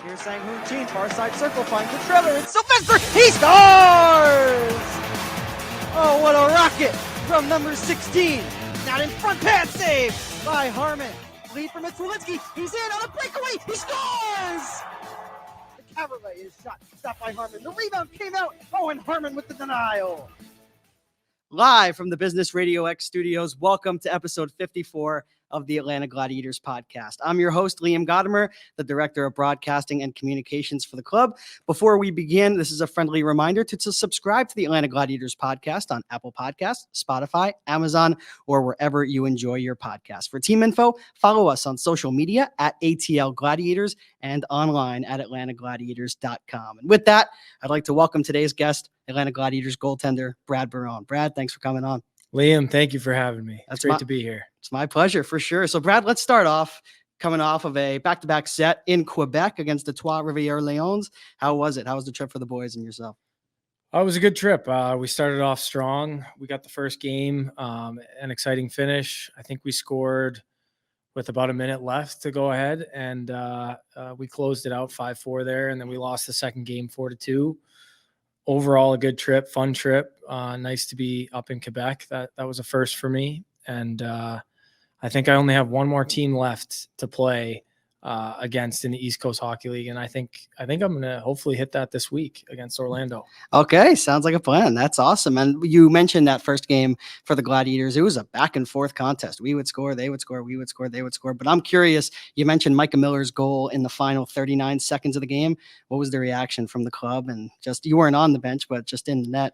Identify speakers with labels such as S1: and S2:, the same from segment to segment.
S1: Here's Sang-Hoon Chin, far side circle, finds the Trevor, it's Sylvester, he scores! Oh, what a rocket from number 16. Not in front, pass save by Harmon. Lead from Mitswolinsky, he's in on a breakaway, he scores! The cabaret is shot, stopped by Harmon. The rebound came out, oh, and Harmon with the denial. Live from the Business RadioX studios, welcome to episode 54 of the Atlanta Gladiators podcast. I'm your host, Liam Gotimer, the Director of Broadcasting and Communications for the club. Before we begin, this is a friendly reminder to subscribe to the Atlanta Gladiators podcast on Apple Podcasts, Spotify, Amazon, or wherever you enjoy your podcast. For team info, follow us on social media at ATL Gladiators and online at atlantagladiators.com. And with that, I'd like to welcome today's guest, Atlanta Gladiators goaltender, Brad Barone. Brad, thanks for coming on.
S2: Liam, thank you for having me. It's great to be here.
S1: It's my pleasure, for sure. So, Brad, let's start off coming off of a back-to-back set in Quebec against the Trois-Rivières Lions. How was it? How was the trip for the boys and yourself?
S2: Oh, it was a good trip. We started off strong. We got the first game, an exciting finish. I think we scored with about a minute left to go ahead, and we closed it out 5-4 there, and then we lost the second game 4-2. Overall, a good trip, fun trip. Nice to be up in Quebec. That was a first for me. And I think I only have one more team left to play against in the East Coast Hockey League. And I think I'm going to hopefully hit that this week against Orlando.
S1: Okay, sounds like a plan. That's awesome. And you mentioned that first game for the Gladiators. It was a back and forth contest. We would score, they would score, we would score, they would score. But I'm curious, you mentioned Micah Miller's goal in the final 39 seconds of the game. What was the reaction from the club? And just, you weren't on the bench, but just in the net,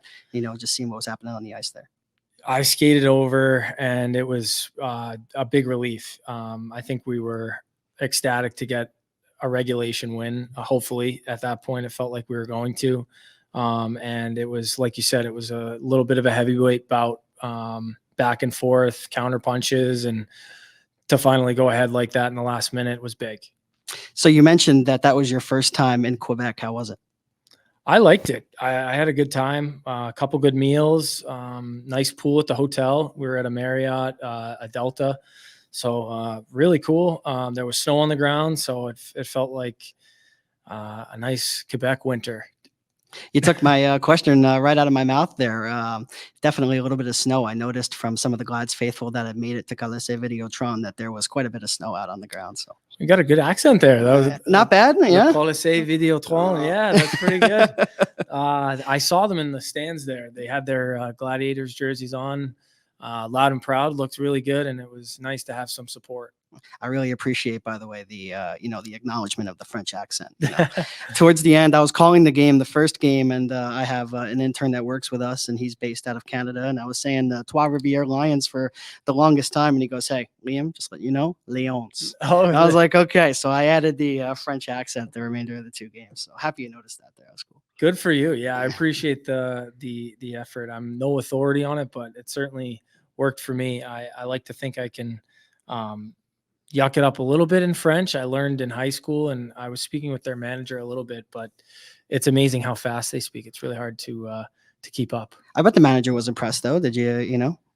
S1: just seeing what was happening on the ice there.
S2: I skated over, and it was a big relief. I think we were ecstatic to get a regulation win. Hopefully, at that point, it felt like we were going to. And it was, like you said, it was a little bit of a heavyweight bout, back and forth, counter punches, and to finally go ahead like that in the last minute was big.
S1: So you mentioned that was your first time in Quebec. How was it?
S2: I liked it. I had a good time, a couple good meals, nice pool at the hotel. We were at a Marriott, a Delta. So really cool. There was snow on the ground, so it felt like a nice Quebec winter.
S1: You took my question right out of my mouth there. Definitely a little bit of snow. I noticed from some of the Glads faithful that had made it to Calais Videotron that there was quite a bit of snow out on the ground. So
S2: you got a good accent there. That was
S1: not bad. Yeah.
S2: Calais Videotron. Yeah, that's pretty good. I saw them in the stands there. They had their Gladiators jerseys on, loud and proud. Looked really good, and it was nice to have some support.
S1: I really appreciate, by the way, the acknowledgement of the French accent. Towards the end, I was calling the game, the first game, and I have an intern that works with us, and he's based out of Canada. And I was saying the Trois-Rivières Lions for the longest time, and he goes, "Hey, Liam, just let you know, Lions." Oh, I was like, okay. So I added the French accent the remainder of the two games. So happy you noticed that there. That was cool.
S2: Good for you. Yeah, I appreciate the effort. I'm no authority on it, but it certainly worked for me. I like to think I can yuck it up a little bit in French. I learned in high school, and I was speaking with their manager a little bit, but it's amazing how fast they speak. It's really hard to keep up.
S1: I bet the manager was impressed though. Did you,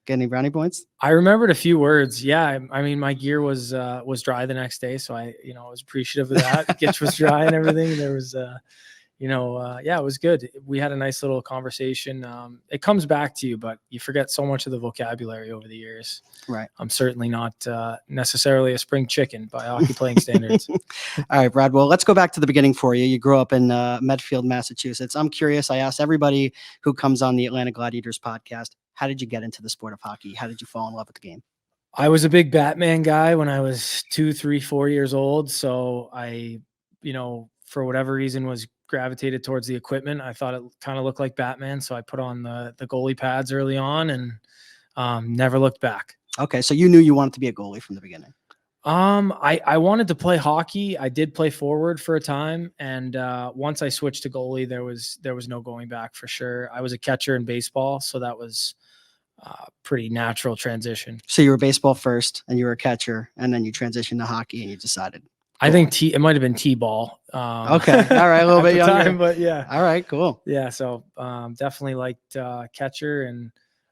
S1: get any brownie points? I
S2: remembered a few words. Yeah. I mean, my gear was dry the next day. So I was appreciative of that. Gitch was dry and everything. There was, it was good. We had a nice little conversation. It comes back to you, but you forget so much of the vocabulary over the years.
S1: Right.
S2: I'm certainly not necessarily a spring chicken by hockey playing standards.
S1: All right, Brad. Well, let's go back to the beginning for you. You grew up in Medfield, Massachusetts. I'm curious. I asked everybody who comes on the Atlanta Gladiators podcast, how did you get into the sport of hockey? How did you fall in love with the game?
S2: I was a big Batman guy when I was 2, 3, 4 years old. So I, for whatever reason, was gravitated towards the equipment. I thought it kind of looked like Batman, so I put on the goalie pads early on and never looked back.
S1: Okay, so you knew you wanted to be a goalie from the beginning.
S2: I wanted to play hockey. I did play forward for a time, and once I switched to goalie, there was no going back for sure. I was a catcher in baseball, so that was pretty natural transition.
S1: So you were baseball first, and you were a catcher, and then you transitioned to hockey, and you decided.
S2: I think it might have been T-ball.
S1: Okay. All right. A little bit younger.
S2: But yeah.
S1: All right. Cool.
S2: Yeah. So definitely liked catcher, and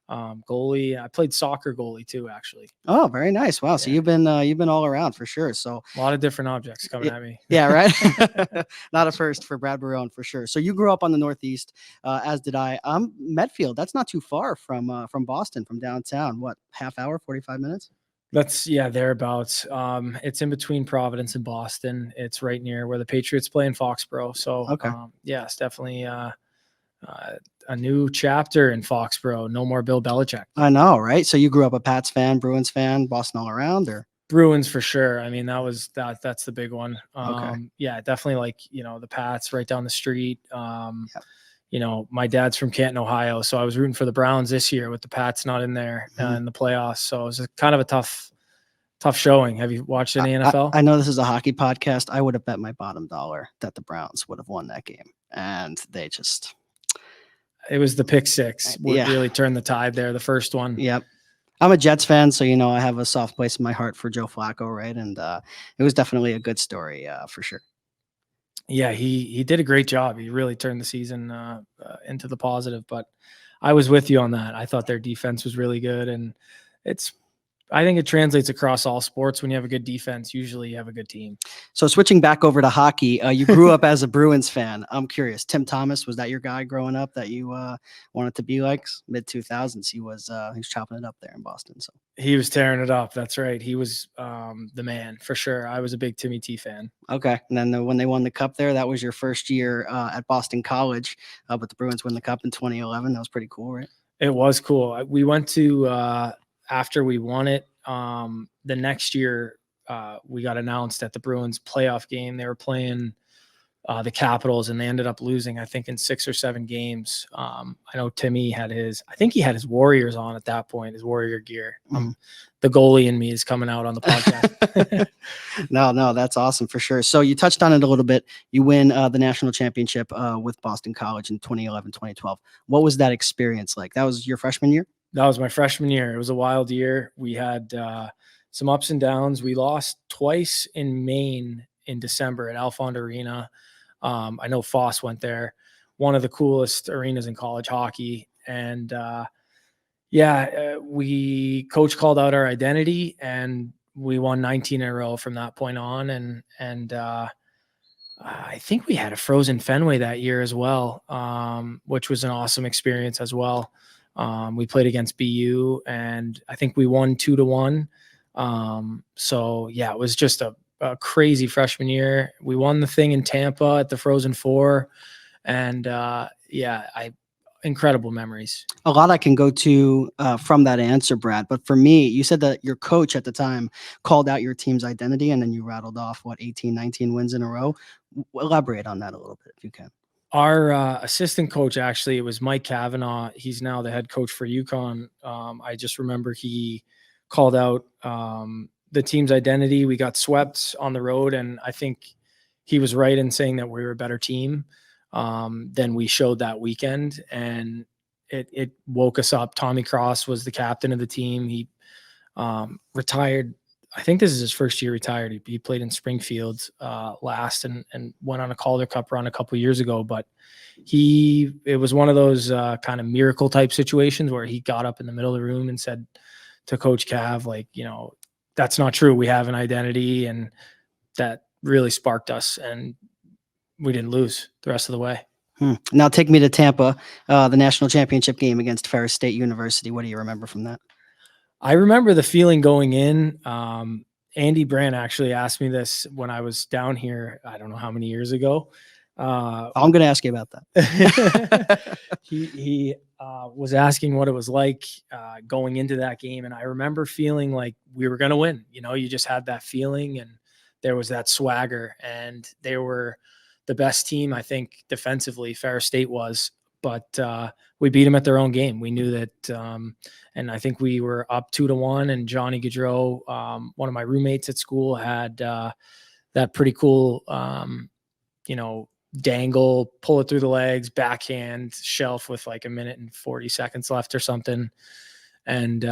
S2: goalie. I played soccer goalie too, actually.
S1: Oh, very nice. Wow. So
S2: Yeah.
S1: you've been all around for sure. So
S2: A lot of different objects coming at me.
S1: yeah, right. Not a first for Brad Barone for sure. So you grew up on the Northeast, as did I. Medfield. That's not too far from Boston, from downtown. What, half hour, 45 minutes?
S2: That's thereabouts. It's in between Providence and Boston. It's right near where the Patriots play in Foxborough. So
S1: Okay.
S2: it's definitely a new chapter in Foxborough. No more Bill Belichick.
S1: I know, right? So you grew up a Pats fan, Bruins fan, Boston all around, or?
S2: Bruins for sure. I mean, that's the big one.
S1: Okay.
S2: Yeah, definitely like, the Pats right down the street.
S1: Yep.
S2: My dad's from Canton, Ohio, so I was rooting for the Browns this year with the Pats not in there in the playoffs. So it was kind of a tough showing. Have you watched any NFL?
S1: I know this is a hockey podcast. I would have bet my bottom dollar that the Browns would have won that game, and they just.
S2: It was the pick six what
S1: Yeah.
S2: really turned the tide there. The first one.
S1: Yep. I'm a Jets fan, so I have a soft place in my heart for Joe Flacco, right? And it was definitely a good story, for sure.
S2: Yeah, he did a great job. He really turned the season into the positive. But I was with you on that. I thought their defense was really good, and I think it translates across all sports. When you have a good defense, usually you have a good team.
S1: So switching back over to hockey, you grew up as a Bruins fan. I'm curious, Tim Thomas, was that your guy growing up that you wanted to be like? Mid 2000s, he was chopping it up there in Boston. So
S2: he was tearing it up. That's right. He was the man for sure. I was a big Timmy T fan.
S1: Okay, and then when they won the cup there, that was your first year at Boston College, but the Bruins won the cup in 2011. That was pretty cool, right?
S2: It was cool. We went to after we won it, the next year we got announced at the Bruins playoff game. They were playing the Capitals, and they ended up losing, I think, in 6 or 7 games. I know Timmy had his Warriors on at that point, his Warrior gear. The goalie in me is coming out on the podcast.
S1: No, that's awesome for sure. So you touched on it a little bit. You win the national championship with Boston College in 2011, 2012. What was that experience like? That was your freshman year?
S2: That was my freshman year. It was a wild year. We had some ups and downs. We lost twice in Maine in December at Alfond Arena. I know Foss went there, one of the coolest arenas in college hockey. And coach called out our identity, and we won 19 in a row from that point on. And I think we had a frozen Fenway that year as well, which was an awesome experience as well. We played against BU, and I think we won 2-1. So yeah, it was just a crazy freshman year. We won the thing in Tampa at the Frozen Four, and incredible memories.
S1: A lot I can go to from that answer, Brad. But for me, you said that your coach at the time called out your team's identity, and then you rattled off 18, 19 wins in a row. Elaborate on that a little bit if you can.
S2: Our assistant coach, actually, it was Mike Kavanaugh. He's now the head coach for UConn. I just remember he called out the team's identity. We got swept on the road, and I think he was right in saying that we were a better team than we showed that weekend. And it woke us up. Tommy Cross was the captain of the team. He retired. I think this is his first year retired. He played in Springfield last and went on a Calder Cup run a couple of years ago. But it was one of those kind of miracle type situations where he got up in the middle of the room and said to Coach Cav, like, that's not true. We have an identity, and that really sparked us, and we didn't lose the rest of the way.
S1: Now take me to Tampa, the national championship game against Ferris State University. What do you remember from that?
S2: I remember the feeling going in. Andy Brandt actually asked me this when I was down here, I don't know how many years ago.
S1: I'm going to ask you about
S2: that. He was asking what it was like going into that game. And I remember feeling like we were going to win. You just had that feeling, and there was that swagger, and they were the best team, I think, defensively. Ferris State was. But we beat them at their own game. We knew that, and I think we were up 2-1. And Johnny Gaudreau, one of my roommates at school, had that pretty cool, dangle, pull it through the legs, backhand shelf with like 1 minute and 40 seconds left or something. And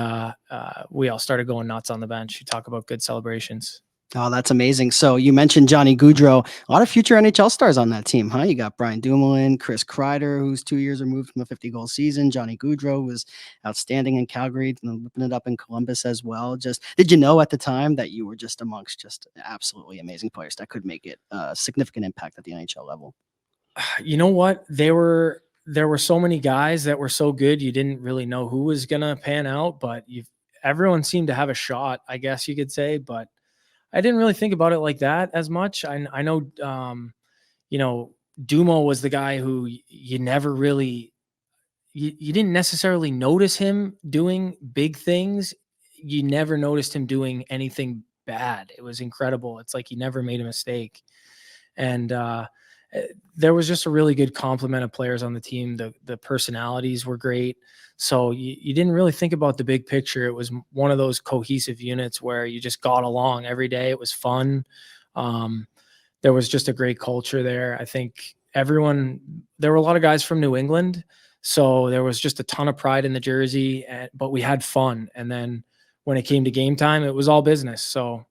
S2: we all started going nuts on the bench. You talk about good celebrations.
S3: Oh, that's amazing. So you mentioned Johnny Gaudreau. A lot of future NHL stars on that team, huh? You got Brian Dumoulin, Chris Kreider, who's 2 years removed from a 50-goal season. Johnny Gaudreau was outstanding in Calgary, and whipping it up in Columbus as well. Just did you know at the time that you were just amongst just absolutely amazing players that could make it a significant impact at the NHL level?
S2: You know what? There were so many guys that were so good, you didn't really know who was gonna pan out, but everyone seemed to have a shot, I guess you could say. But I didn't really think about it like that as much. I know, you know, Dumo was the guy who you never really you didn't necessarily notice him doing big things. You never noticed him doing anything bad. It was incredible. It's like he never made a mistake. And there was just a really good complement of players on the team. The personalities were great. So you didn't really think about the big picture. It was one of those cohesive units where you just got along every day. It was fun. Um, there was just a great culture there. I think there were a lot of guys from New England. So there was just a ton of pride in the jersey, but we had fun. And then when it came to game time, it was all business. So,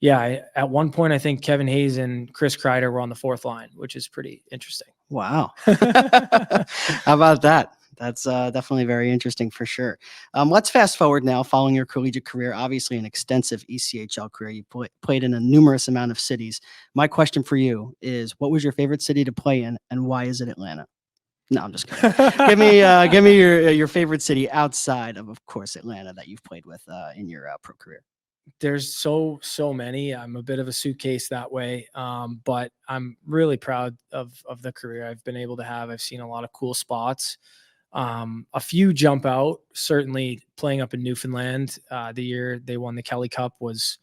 S2: yeah, at one point, I think Kevin Hayes and Chris Kreider were on the fourth line, which is pretty interesting.
S3: Wow. How about that? That's definitely very interesting for sure. Let's fast forward now. Following your collegiate career, obviously an extensive ECHL career, you played in a numerous amount of cities. My question for you is, what was your favorite city to play in, and why is it Atlanta? No, I'm just kidding. Give me your favorite city outside of course, Atlanta that you've played with in your pro career.
S2: There's so many. I'm a bit of a suitcase that way, but I'm really proud of the career I've been able to have. I've seen a lot of cool spots. A few jump out. Certainly, playing up in Newfoundland the year they won the Kelly Cup was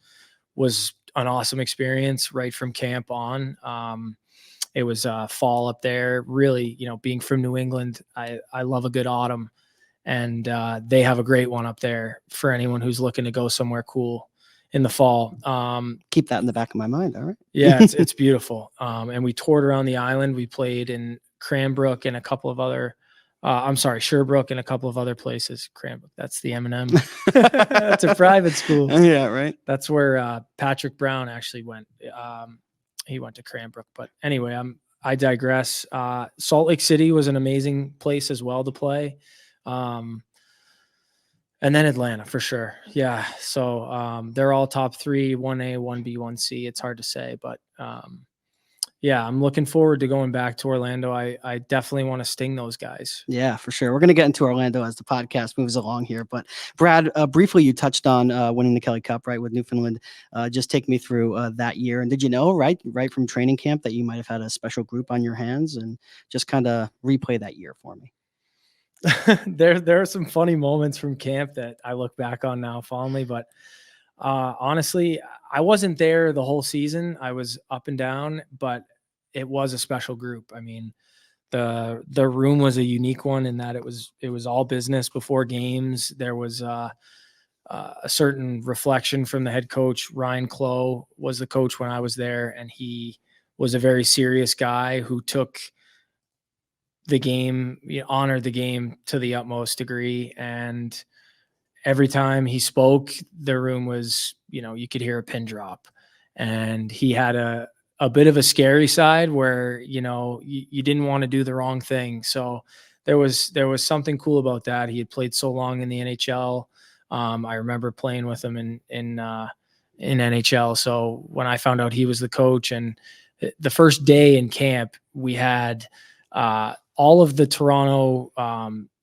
S2: an awesome experience right from camp on. It was fall up there. Really, being from New England, I love a good autumn, and they have a great one up there for anyone who's looking to go somewhere cool in the fall.
S3: Keep that in the back of my mind. All right.
S2: Yeah, it's beautiful. And we toured around the island. We played in Cranbrook and a couple of other, Sherbrooke and a couple of other places. Cranbrook, that's the M&M. That's a private school.
S3: Yeah, right.
S2: That's where Patrick Brown actually went. He went to Cranbrook. But anyway, I digress. Salt Lake City was an amazing place as well to play. And then Atlanta for sure. Yeah. So they're all top three, 1A, 1B, 1C. It's hard to say, but yeah, I'm looking forward to going back to Orlando. I definitely want to sting those guys.
S3: Yeah, for sure. We're going to get into Orlando as the podcast moves along here. But Brad, briefly, you touched on winning the Kelly Cup, right, with Newfoundland. Just take me through that year. And did you know, right from training camp, that you might have had a special group on your hands? And just kind of replay that year for me.
S2: There are some funny moments from camp that I look back on now fondly, but honestly, I wasn't there the whole season. I was up and down, but it was a special group. I mean, the room was a unique one in that it was all business before games. There was a certain reflection from the head coach. Ryan Clough was the coach when I was there, and he was a very serious guy who took the game, honored the game to the utmost degree. And every time he spoke, the room was, you could hear a pin drop. And he had a bit of a scary side where, you didn't want to do the wrong thing. So there was something cool about that. He had played so long in the NHL. I remember playing with him in NHL. So when I found out he was the coach, and the first day in camp, we had all of the Toronto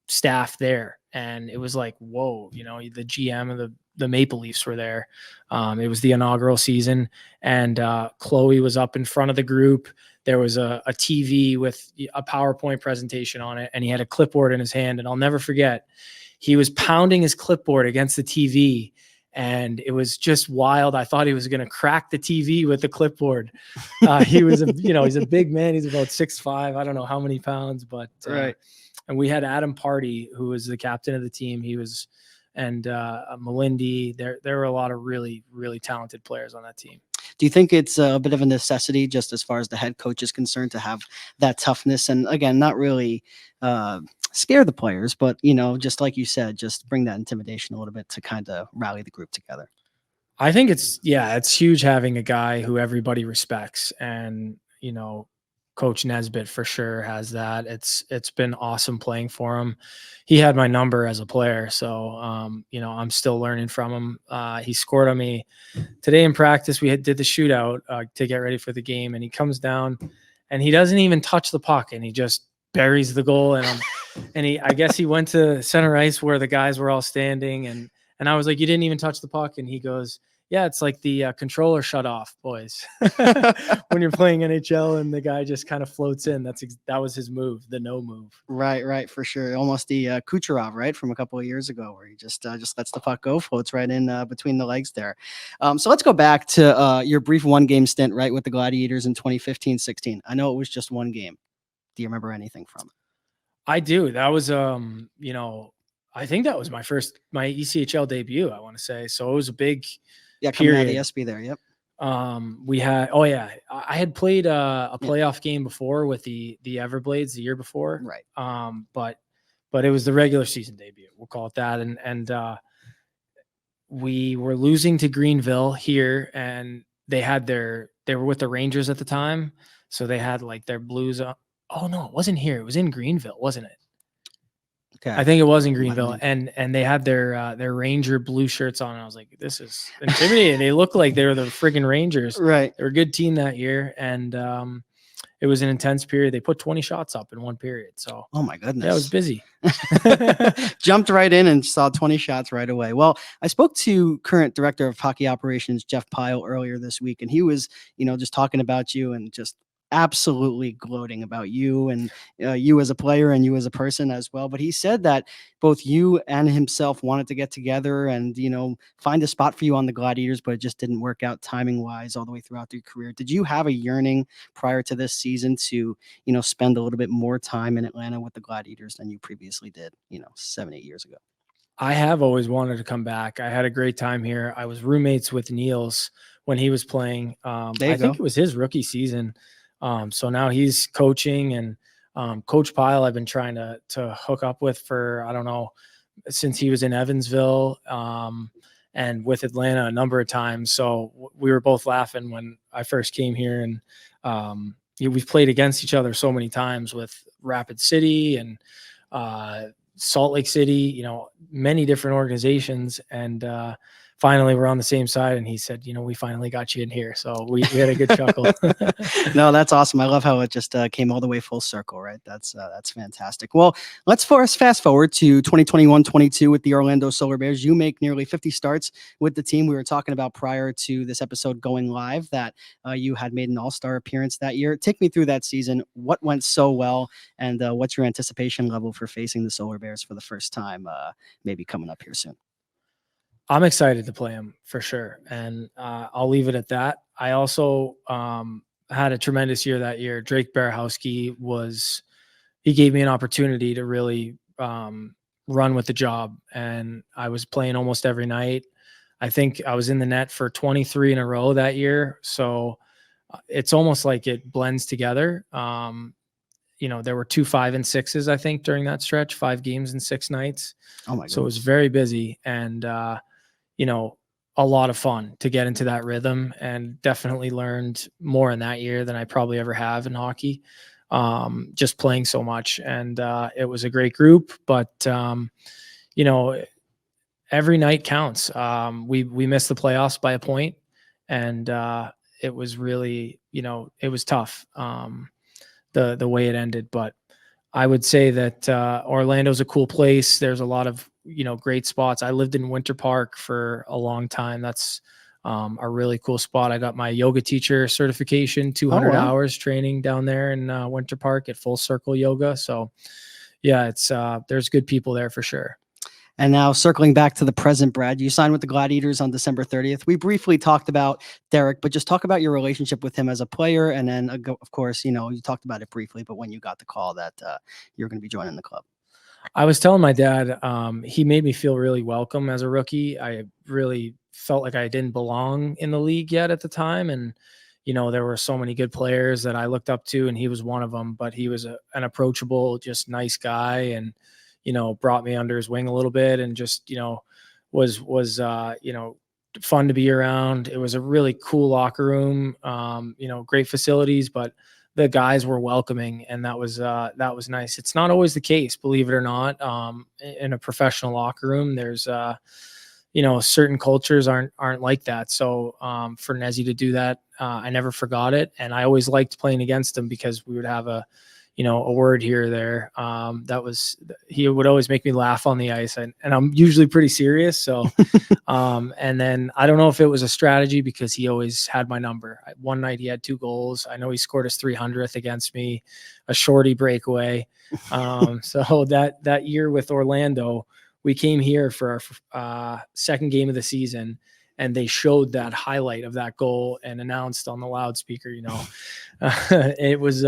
S2: staff there. And it was like, whoa, the GM of the Maple Leafs were there. It was the inaugural season, and Chloe was up in front of the group. There was a TV with a PowerPoint presentation on it, and he had a clipboard in his hand. And I'll never forget, he was pounding his clipboard against the TV, and it was just wild. I thought he was going to crack the TV with the clipboard. He was he's a big man. He's about 6'5". I don't know how many pounds, but
S3: right.
S2: And we had Adam Party, who was the captain of the team. He was, and Melindy. There were a lot of really, really talented players on that team.
S3: Do you think it's a bit of a necessity, just as far as the head coach is concerned, to have that toughness? And again, not really scare the players, but, just like you said, just bring that intimidation a little bit to kind of rally the group together.
S2: I think it's huge having a guy who everybody respects, and Coach Nesbitt for sure has that. It's been awesome playing for him. He had my number as a player, so I'm still learning from him. He scored on me today in practice. We did the shootout to get ready for the game, and he comes down and he doesn't even touch the puck, and he just buries the goal. And I guess he went to center ice where the guys were all standing, and I was like, "You didn't even touch the puck," and he goes, "Yeah, it's like the controller shut off, boys." When you're playing NHL and the guy just kind of floats in, that was his move, the no move.
S3: Right, for sure. Almost the Kucherov, right, from a couple of years ago, where he just lets the puck go, floats right in between the legs there. So let's go back to your brief one-game stint, right, with the Gladiators in 2015-16. I know it was just one game. Do you remember anything from it?
S2: I do. That was I think that was my ECHL debut, I want to say. So it was a big
S3: Coming out of
S2: period.
S3: the SB there. Yep.
S2: We had I had played a playoff game before with the Everblades the year before.
S3: Right.
S2: But it was the regular season debut. We'll call it that. And we were losing to Greenville here, and they were with the Rangers at the time. So they had like their blues. Oh no, it wasn't here. It was in Greenville, wasn't it?
S3: Okay.
S2: I think it was in Greenville, and they had their Ranger blue shirts on. And I was like, this is intimidating. They looked like they were the friggin' Rangers.
S3: Right.
S2: They were a good team that year, and it was an intense period. They put 20 shots up in one period. So,
S3: oh my goodness,
S2: yeah, it was busy.
S3: Jumped right in and saw 20 shots right away. Well, I spoke to current director of hockey operations, Jeff Pyle, earlier this week, and he was, just talking about you and just absolutely gloating about you and you as a player and you as a person as well. But he said that both you and himself wanted to get together and, find a spot for you on the Gladiators, but it just didn't work out timing wise all the way throughout your career. Did you have a yearning prior to this season to, spend a little bit more time in Atlanta with the Gladiators than you previously did, 7-8 years ago?
S2: I have always wanted to come back. I had a great time here. I was roommates with Niels when he was playing. I think it was his rookie season. So now he's coaching, and Coach Pyle I've been trying to hook up with for, I don't know, since he was in Evansville and with Atlanta a number of times. So we were both laughing when I first came here, and we've played against each other so many times with Rapid City and Salt Lake City, many different organizations. And finally we're on the same side, and he said, we finally got you in here. So we had a good chuckle.
S3: No, that's awesome. I love how it just came all the way full circle, right? That's fantastic. Well, let's fast forward to 2021-22 with the Orlando Solar Bears. You make nearly 50 starts with the team. We were talking about prior to this episode going live that you had made an all-star appearance that year. Take me through that season. What went so well, and what's your anticipation level for facing the Solar Bears for the first time, maybe coming up here soon?
S2: I'm excited to play him for sure. And I'll leave it at that. I also had a tremendous year that year. Drake Barahowski he gave me an opportunity to really run with the job. And I was playing almost every night. I think I was in the net for 23 in a row that year. So it's almost like it blends together. There were 2 5 and 6s, I think, during that stretch, 5 games and 6 nights.
S3: Oh my goodness.
S2: So it was very busy, and a lot of fun to get into that rhythm, and definitely learned more in that year than I probably ever have in hockey, just playing so much. And it was a great group, but every night counts. We missed the playoffs by a point, and it was really, it was tough, the way it ended. But I would say that Orlando's a cool place. There's a lot of, great spots. I lived in Winter Park for a long time. That's a really cool spot. I got my yoga teacher certification, 200 hours training down there in Winter Park at Full Circle Yoga. So yeah, there's good people there for sure.
S3: And now circling back to the present, Brad, you signed with the Gladiators on December 30th. We briefly talked about Derek, but just talk about your relationship with him as a player. And then, of course, you talked about it briefly, but when you got the call that you're going to be joining the club.
S2: I was telling my dad, he made me feel really welcome as a rookie. I really felt like I didn't belong in the league yet at the time. And, there were so many good players that I looked up to, and he was one of them. But he was an approachable, just nice guy, and brought me under his wing a little bit, and just, was fun to be around. It was a really cool locker room, great facilities, but the guys were welcoming, and that was nice. It's not always the case, believe it or not. In a professional locker room, there's certain cultures aren't like that. So for Nezzy to do that, I never forgot it, and I always liked playing against him because we would have a word here or there. He would always make me laugh on the ice, and I'm usually pretty serious. So, and then I don't know if it was a strategy because he always had my number. One night he had 2 goals. I know he scored his 300th against me, a shorty breakaway. So that year with Orlando, we came here for our second game of the season, and they showed that highlight of that goal and announced on the loudspeaker, it was,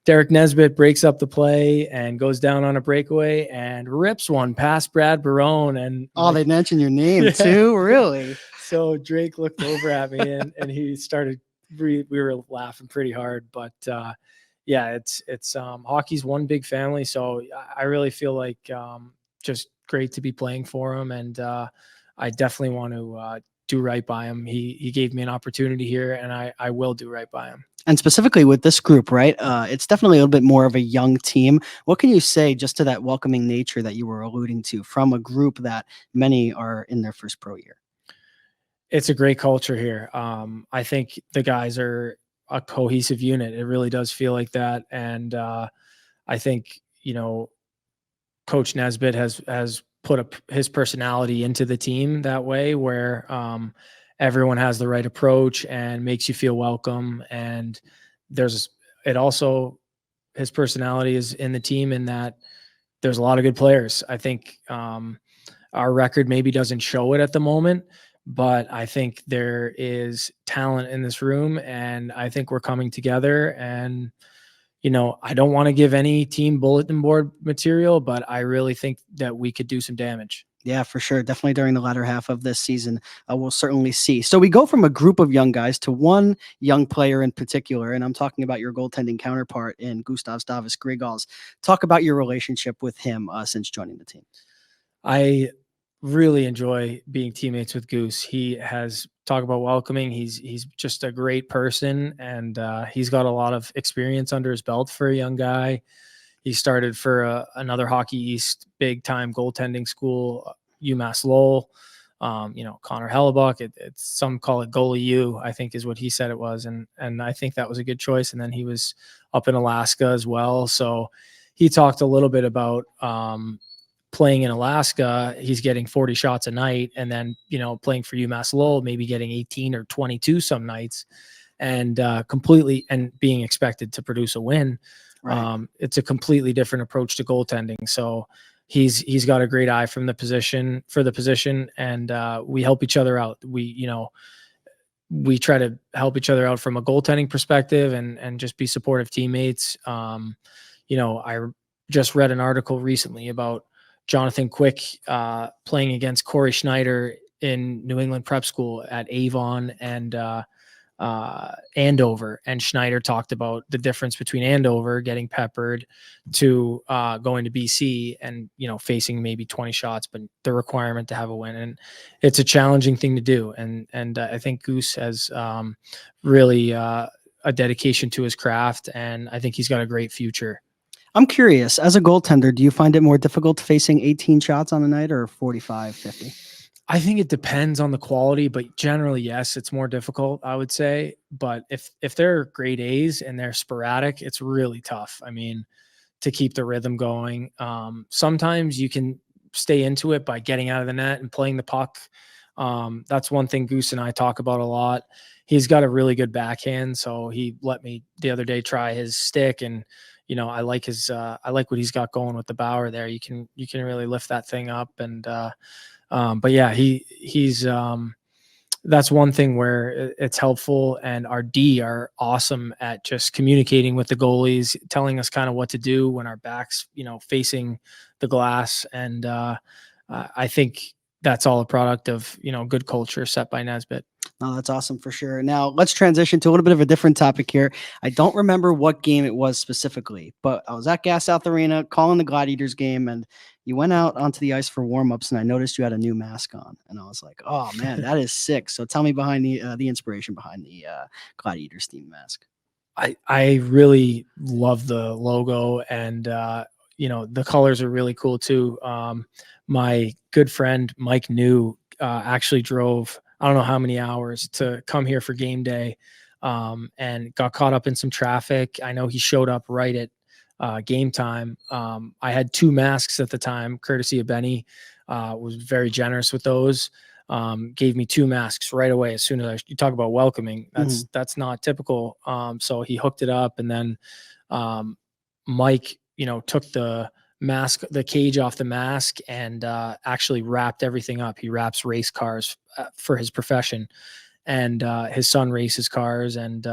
S2: Derek Nesbitt breaks up the play and goes down on a breakaway and rips one past Brad Barone. And
S3: they mentioned your name too, really?
S2: So Drake looked over at me and he started. We were laughing pretty hard, but it's hockey's one big family. So I really feel like just great to be playing for him, and I definitely want to do right by him. He gave me an opportunity here, and I will do right by him.
S3: And specifically with this group, right? It's definitely a little bit more of a young team. What can you say just to that welcoming nature that you were alluding to from a group that many are in their first pro year?
S2: It's a great culture here. I think the guys are a cohesive unit. It really does feel like that. And I think, Coach Nesbitt has put his personality into the team that way, where everyone has the right approach and makes you feel welcome. And his personality is in the team in that there's a lot of good players. I think our record maybe doesn't show it at the moment, but I think there is talent in this room, and I think we're coming together. And I don't want to give any team bulletin board material, but I really think that we could do some damage.
S3: Yeah, for sure. Definitely during the latter half of this season, we'll certainly see. So we go from a group of young guys to one young player in particular, and I'm talking about your goaltending counterpart in Gustav Stavus Grigals. Talk about your relationship with him since joining the team.
S2: I really enjoy being teammates with Goose. He has talk about welcoming. He's just a great person, and he's got a lot of experience under his belt for a young guy. He started for another Hockey East big time goaltending school, UMass Lowell. Connor Hellebuck. Some call it Goalie U, I think is what he said it was, and I think that was a good choice. And then he was up in Alaska as well, so he talked a little bit about playing in Alaska. He's getting 40 shots a night, and then playing for UMass Lowell, maybe getting 18 or 22 some nights, and completely and being expected to produce a win. Right. It's a completely different approach to goaltending. So he's got a great eye for the position, and we help each other out. We try to help each other out from a goaltending perspective and just be supportive teammates. I just read an article recently about Jonathan Quick playing against Corey Schneider in New England Prep School at Avon and Andover, and Schneider talked about the difference between Andover getting peppered to going to BC and facing maybe 20 shots, but the requirement to have a win. And it's a challenging thing to do, and I think Goose has really a dedication to his craft, and I think he's got a great future.
S3: I'm curious, as a goaltender, do you find it more difficult facing 18 shots on a night or 45, 50?
S2: I think it depends on the quality, but generally, yes, it's more difficult, I would say. But if they're grade A's and they're sporadic, it's really tough. I mean, to keep the rhythm going. Sometimes you can stay into it by getting out of the net and playing the puck. That's one thing Goose and I talk about a lot. He's got a really good backhand, so he let me the other day try his stick, and I like what he's got going with the Bauer there. You can really lift that thing up, and but yeah, he's that's one thing where it's helpful. And our D are awesome at just communicating with the goalies, telling us kind of what to do when our back's, facing the glass. And I think that's all a product of, good culture set by Nesbitt.
S3: No, that's awesome for sure. Now let's transition to a little bit of a different topic here. I don't remember what game it was specifically, but I was at Gas South Arena calling the Gladiators game, and you went out onto the ice for warm-ups, and I noticed you had a new mask on, and I was like, "Oh man, that is sick!" So tell me behind the inspiration behind the Gladiators theme mask.
S2: I really love the logo, and the colors are really cool too. My good friend Mike New actually drove I don't know how many hours to come here for game day, and got caught up in some traffic. I know he showed up right at game time. I had 2 masks at the time, courtesy of Benny. Was very generous with those. Gave me 2 masks right away as soon as you talk about welcoming. That's not typical. So he hooked it up, and then Mike, took the cage off the mask, and actually wrapped everything up. He wraps race cars for his profession, and his son races cars, and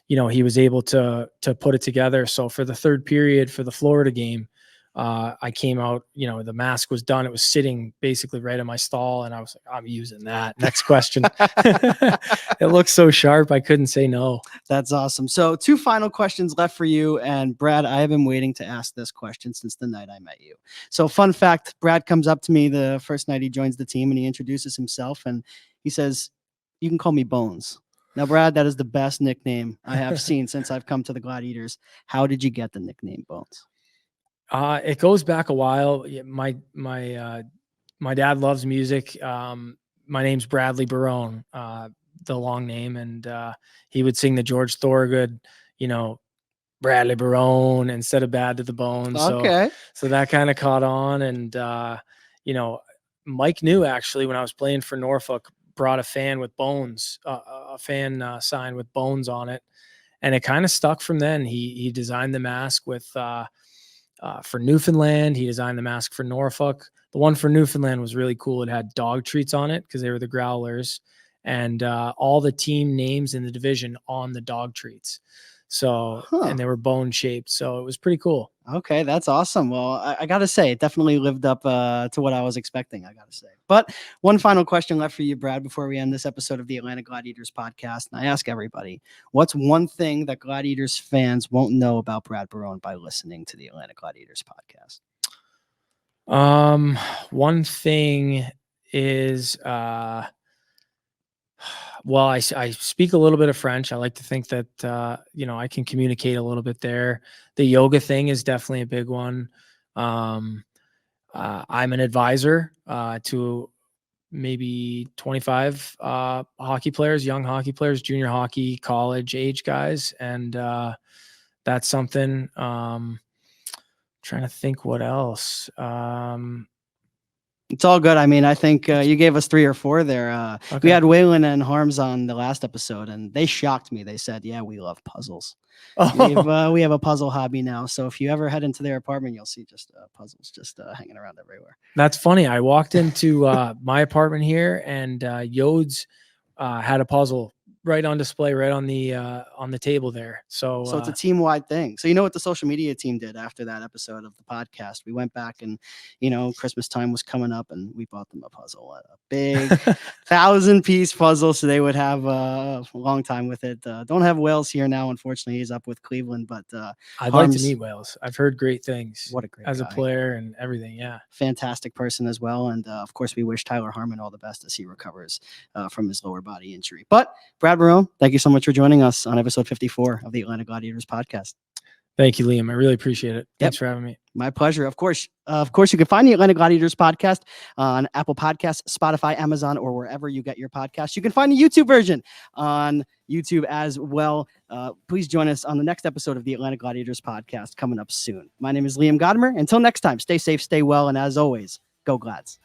S2: he was able to put it together. So for the third period for the Florida game, I came out, the mask was done. It was sitting basically right in my stall, and I was like, I'm using that. Next question. It looks so sharp. I couldn't say no.
S3: That's awesome. So 2 final questions left for you. And Brad, I have been waiting to ask this question since the night I met you. So fun fact, Brad comes up to me the first night he joins the team, and he introduces himself, and he says, "You can call me Bones." Now, Brad, that is the best nickname I have seen since I've come to the Gladiators. How did you get the nickname Bones?
S2: It goes back a while. My dad loves music. My name's Bradley Barone, the long name, and he would sing the George Thorogood, Bradley Barone instead of Bad to the Bone.
S3: Okay.
S2: So that kind of caught on, and Mike knew actually when I was playing for Norfolk, brought a fan with Bones, a fan sign with Bones on it, and it kind of stuck from then. He designed the mask with. For Newfoundland, he designed the mask for Norfolk. The one for Newfoundland was really cool. It had dog treats on it because they were the Growlers, and all the team names in the division on the dog treats. So, and they were bone shaped. So it was pretty cool.
S3: Okay, that's awesome. Well, I got to say, it definitely lived up to what I was expecting, I got to say. But one final question left for you, Brad, before we end this episode of the Atlanta Gladiators podcast. And I ask everybody, what's one thing that Gladiators fans won't know about Brad Barone by listening to the Atlanta Gladiators podcast?
S2: One thing is, well, I speak a little bit of French. I like to think that, I can communicate a little bit there. The yoga thing is definitely a big one. I'm an advisor to maybe 25 hockey players, young hockey players, junior hockey, college age guys. And that's something. Trying to think what else.
S3: It's all good. I mean, I think you gave us 3 or 4 there.
S2: Okay.
S3: We had Waylon and Harms on the last episode, and they shocked me. They said, "Yeah, we love puzzles. We have a puzzle hobby now. So if you ever head into their apartment, you'll see just puzzles just hanging around everywhere."
S2: That's funny. I walked into my apartment here, and Yodes had a puzzle right on display, right on the table there. So
S3: it's a team-wide thing. So you know what the social media team did after that episode of the podcast? We went back, and Christmas time was coming up, and we bought them a puzzle, a big 1,000-piece puzzle, so they would have a long time with it. Don't have Wales here now, unfortunately. He's up with Cleveland, but
S2: I'd like to meet Wales. I've heard great things.
S3: What a great
S2: as
S3: guy.
S2: A player and everything. Yeah,
S3: fantastic person as well. And of course, we wish Tyler Harmon all the best as he recovers from his lower body injury. But Brad Barone, thank you so much for joining us on episode 54 of the Atlanta Gladiators podcast.
S2: Thank you, Liam. I really appreciate it. Thanks for having me.
S3: My pleasure. Of course, you can find the Atlanta Gladiators podcast on Apple Podcasts, Spotify, Amazon, or wherever you get your podcasts. You can find the YouTube version on YouTube as well. Please join us on the next episode of the Atlanta Gladiators podcast coming up soon. My name is Liam Gotimer. Until next time, stay safe, stay well, and as always, go Glads.